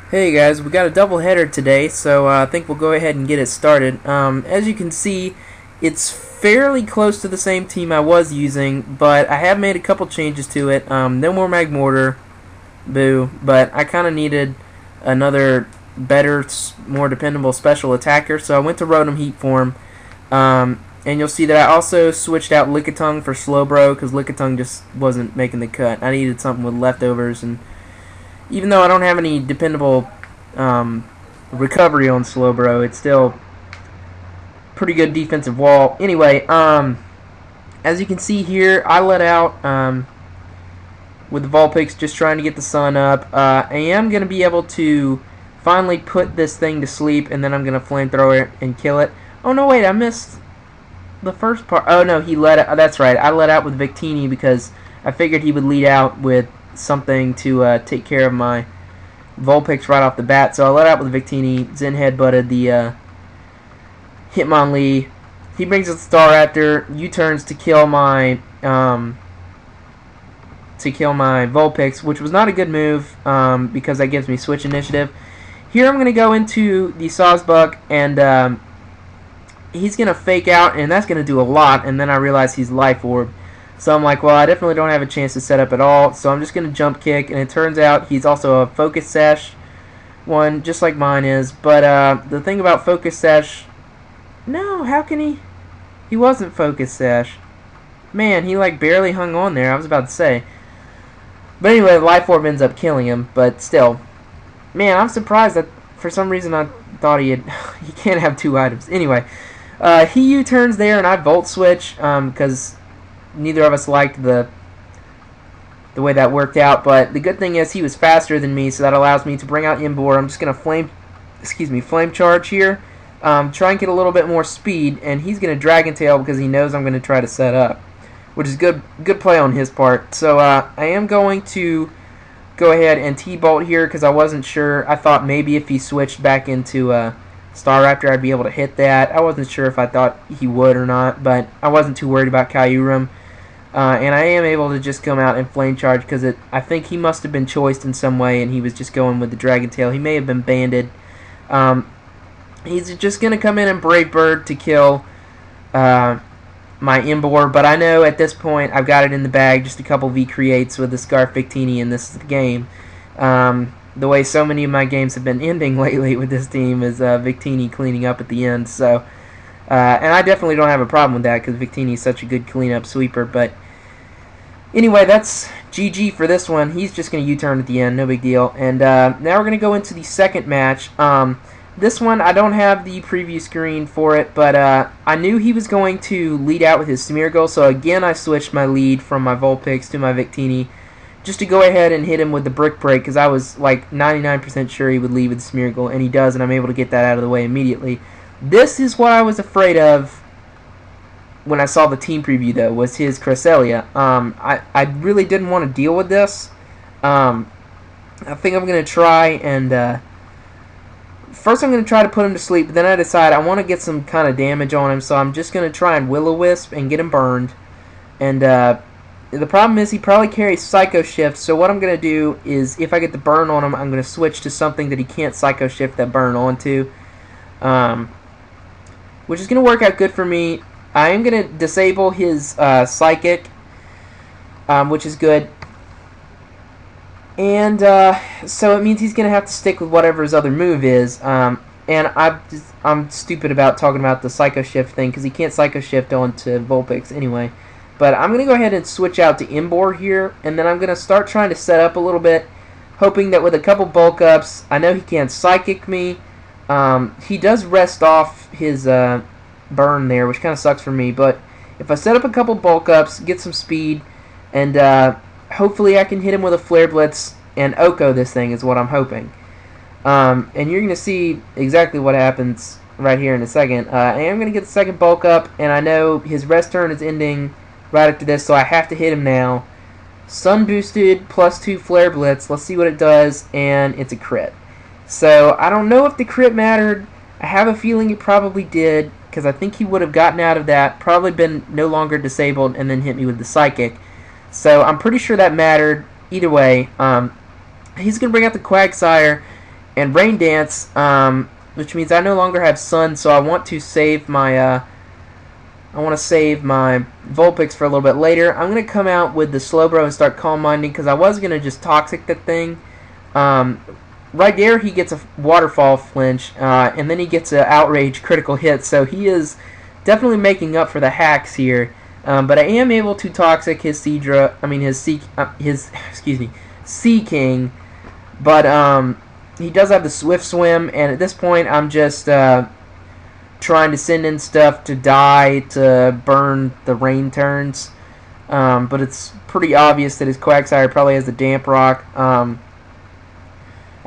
Hey guys, we got a double header today, so I think we'll go ahead and get it started. As you can see, it's fairly close to the same team I was using, but I have made a couple changes to it. No more mag mortar, boo, but I kind of needed another better, more dependable special attacker, so I went to Rotom Heat form. And you'll see that I also switched out Lickitung for Slowbro because Lickitung just wasn't making the cut. I needed something with leftovers, and even though I don't have any dependable recovery on Slowbro, it's still pretty good defensive wall. Anyway, as you can see here, I let out with the Vulpix just trying to get the sun up. I am going to be able to finally put this thing to sleep, and then I'm going to flamethrower it and kill it. Oh no, wait, I missed the first part. Oh no, he let out. That's right, I let out with Victini because I figured he would lead out with something to take care of my Vulpix right off the bat. So I let out with Victini. Zen headbutted the Hitmonlee. He brings up the Staraptor. U-turns to kill my Vulpix, which was not a good move because that gives me switch initiative. Here I'm going to go into the Sawsbuck, and he's going to fake out, and that's going to do a lot. And then I realize he's Life Orb. So I'm like, well, I definitely don't have a chance to set up at all, so I'm just going to jump kick, and it turns out he's also a Focus Sash one, just like mine is. But the thing about Focus Sash, no, how can he? He wasn't Focus Sash. Man, he like barely hung on there, I was about to say. But anyway, Life Orb ends up killing him, but still. Man, I'm surprised that for some reason I thought he can't have two items. Anyway, he U-turns there, and I Volt Switch, because neither of us liked the way that worked out, but the good thing is he was faster than me, so that allows me to bring out Imbor. I'm just gonna flame charge here, try and get a little bit more speed, and he's gonna Dragon Tail because he knows I'm gonna try to set up, which is good play on his part. So I am going to go ahead and T-Bolt here because I wasn't sure. I thought maybe if he switched back into Staraptor, I'd be able to hit that. I wasn't sure if I thought he would or not, but I wasn't too worried about Kyurem. And I am able to just come out and flame charge because I think he must have been choiced in some way, and he was just going with the Dragon Tail. He may have been banded. He's just going to come in and Brave Bird to kill my Imbor, but I know at this point I've got it in the bag. Just a couple V-Creates with the Scarf Victini, and this is the game. The way so many of my games have been ending lately with this team is Victini cleaning up at the end. So, and I definitely don't have a problem with that because Victini is such a good cleanup sweeper. But anyway, that's GG for this one. He's just going to U-turn at the end, no big deal. And now we're going to go into the second match. This one, I don't have the preview screen for it, but I knew he was going to lead out with his Smeargle, so again I switched my lead from my Vulpix to my Victini just to go ahead and hit him with the Brick Break, because I was like 99% sure he would lead with the Smeargle, and he does, and I'm able to get that out of the way immediately. This is what I was afraid of when I saw the team preview, though, was his Cresselia. I really didn't want to deal with this. I think I'm going to try and... First I'm going to try to put him to sleep, but then I decide I want to get some kind of damage on him, so I'm just going to try and Will-O-Wisp and get him burned. And the problem is he probably carries Psycho Shift, so what I'm going to do is if I get the burn on him, I'm going to switch to something that he can't Psycho Shift that burn onto, which is going to work out good for me. I am going to disable his Psychic, which is good. And so it means he's going to have to stick with whatever his other move is. And I'm stupid about talking about the Psycho Shift thing because he can't Psycho Shift onto Vulpix anyway. But I'm going to go ahead and switch out to Imbor here. And then I'm going to start trying to set up a little bit, hoping that with a couple bulk ups, I know he can't Psychic me. He does rest off his burn there, which kind of sucks for me. But if I set up a couple bulk ups, get some speed, and... hopefully I can hit him with a Flare Blitz and Oko this thing is what I'm hoping. And you're going to see exactly what happens right here in a second. I am going to get the second bulk up, and I know his rest turn is ending right after this, so I have to hit him now. Sun boosted, +2 Flare Blitz. Let's see what it does, and it's a crit. So I don't know if the crit mattered. I have a feeling it probably did, because I think he would have gotten out of that, probably been no longer disabled, and then hit me with the Psychic. So I'm pretty sure that mattered. Either way, he's going to bring out the Quagsire, and Rain Dance, which means I no longer have Sun, so I want to save my Vulpix for a little bit later. I'm going to come out with the Slowbro and start Calm Minding, because I was going to just Toxic the thing. Right there, he gets a Waterfall flinch, and then he gets an Outrage critical hit, so he is definitely making up for the hacks here. But I am able to Toxic his Sea King, but he does have the Swift Swim, and at this point I'm just trying to send in stuff to die to burn the rain turns. But it's pretty obvious that his Quagsire probably has the Damp Rock.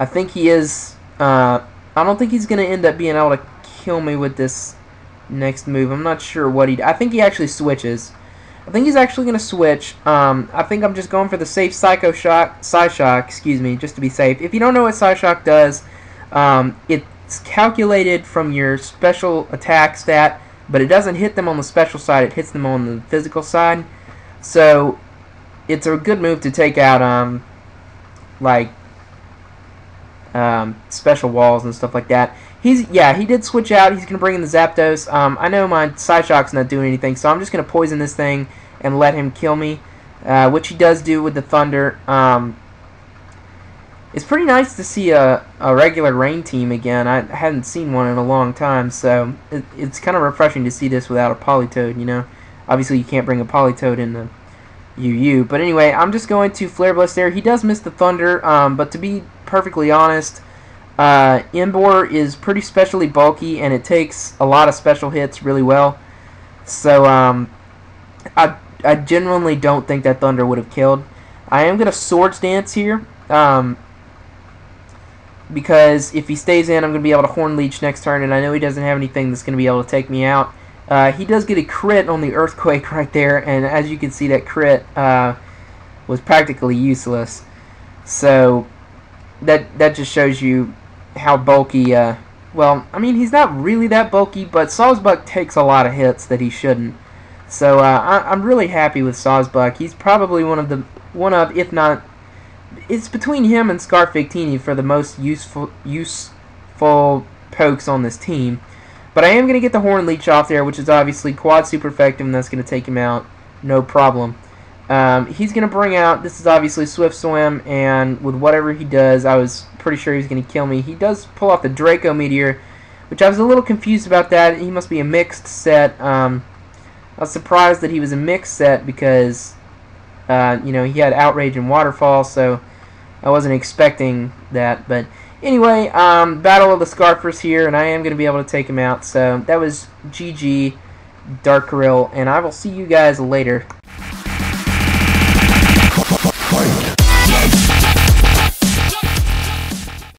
I think he is. I don't think he's going to end up being able to kill me with this next move. I'm not sure what I think he actually switches. I think he's actually going to switch. I think I'm just going for the safe Psyshock, excuse me, just to be safe. If you don't know what Psyshock does, it's calculated from your special attack stat, but it doesn't hit them on the special side, it hits them on the physical side. So it's a good move to take out special walls and stuff like that. He did switch out. He's going to bring in the Zapdos. I know my Psyshock's not doing anything, so I'm just going to poison this thing and let him kill me, which he does do with the Thunder. It's pretty nice to see a regular rain team again. I hadn't seen one in a long time, so it's kind of refreshing to see this without a Politoed, you know. Obviously, you can't bring a Politoed in the UU. But anyway, I'm just going to Flare Blast there. He does miss the Thunder, but to be perfectly honest, Emboar is pretty specially bulky, and it takes a lot of special hits really well. So I genuinely don't think that Thunder would have killed. I am going to Swords Dance here, because if he stays in, I'm going to be able to Horn Leech next turn, and I know he doesn't have anything that's going to be able to take me out. He does get a crit on the Earthquake right there, and as you can see, that crit was practically useless. So that just shows you how bulky. Well, I mean, he's not really that bulky, but Sawsbuck takes a lot of hits that he shouldn't. So I'm really happy with Sawsbuck. He's probably one of, if not, it's between him and Scarfectini for the most useful pokes on this team. But I am going to get the Horn Leech off there, which is obviously Quad Super effective, and that's going to take him out, no problem. He's going to bring out, this is obviously Swift Swim, and with whatever he does, I was pretty sure he was going to kill me. He does pull off the Draco Meteor, which I was a little confused about that. He must be a mixed set. I was surprised that he was a mixed set because, you know, he had Outrage and Waterfall, so I wasn't expecting that. But anyway, Battle of the Scarfers here, and I am going to be able to take him out. So that was GG, Darkchrille, and I will see you guys later.